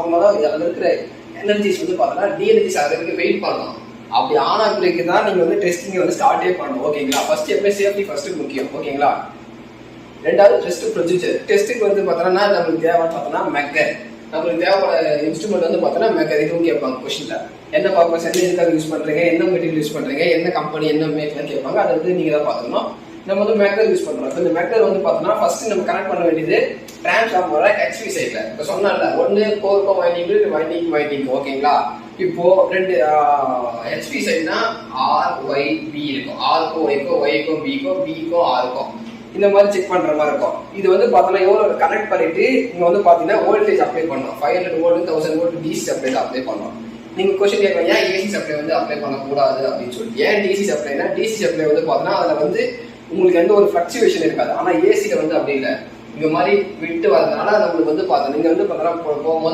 பார்க்கும்போது அதில் இருக்கிற எனர்ஜிஸ் வந்து பார்த்தோன்னா டிஎனர்ஜிஸ் அதுக்கு வெயிட் பண்ணணும். அப்படி ஆனா பிறகு தான் நீங்கள் வந்து டெஸ்டிங்கை வந்து ஸ்டார்ட்டே பண்ணணும். ஓகேங்களா? ஃபர்ஸ்ட் எப்பவுமே சேஃப்டி ஃபர்ஸ்ட்டு முக்கியம். ஓகேங்களா? ரெண்டாவது டெஸ்ட் ப்ரொசீஜர். டெஸ்ட்டுக்கு வந்து பார்த்தோன்னா நம்மளுக்கு தேவைன்னு பார்த்தோன்னா மெக்கர். நம்மளுக்கு தேவைப்பட இன்ஸ்ட்ருமெண்ட் வந்து பார்த்தோன்னா மெக்கர். இதுவும் கேட்பாங்க கொஸ்டினில். என்ன பர்பஸ், என்ன எதுக்காக யூஸ் பண்ணுறீங்க, என்ன மெட்டீரியல் யூஸ் பண்ணுறீங்க, என்ன கம்பெனி, என்ன மேக்லாம் கேட்பாங்க. அதை வந்து நீங்கள் தான் பார்த்துக்கணும். நம்ம வந்து மெக்கர் யூஸ் பண்ணுறோம். இந்த மெக்கர் வந்து பார்த்தோன்னா ஃபர்ஸ்ட் நம்ம கனெக்ட் பண்ண வேண்டியது டிரான்ஸ்ஃபார்மரோட ஹெச்வி சைடில். இப்போ சொன்னால ஒன்று கோருக்கும் வைண்டிங் வைண்டிங். ஓகேங்களா? இப்போ ரெண்டு ஹெச்பி சைட்னா RYB இருக்கும். ஆருக்கும் ஒய்க்கும், ஒய்க்கும் பிக்கும், பிக்கும் ஆருக்கும் இந்த மாதிரி செக் பண்ற மாதிரி இருக்கும். இது வந்து பார்த்தோன்னா எவ்வளோ கனெக்ட் பண்ணிட்டு இங்க வந்து பார்த்தீங்கன்னா வோல்டேஜ் அப்ளை பண்ணணும். 500 volt 1000 volt DC supply apply பண்ணணும். நீங்க கொஸ்டின் கேட்பீங்க ஏன் ஏசி சப்ளை வந்து அப்ளை பண்ணக்கூடாது அப்படின்னு சொல்லிட்டு. ஏன் டிசி சப்ளைனா டிசி சப்ளை வந்து பார்த்தோன்னா அதில் வந்து உங்களுக்கு எந்த ஒரு ஃபிளக்சுவேஷன் இருக்காது. ஆனால் ஏசியில் வந்து அப்படி இல்லை. இந்த மாதிரி விட்டு வரதுனால நம்மளுக்கு வந்து பார்த்தோம் நீங்க வந்து பார்த்தோன்னா போகும்போது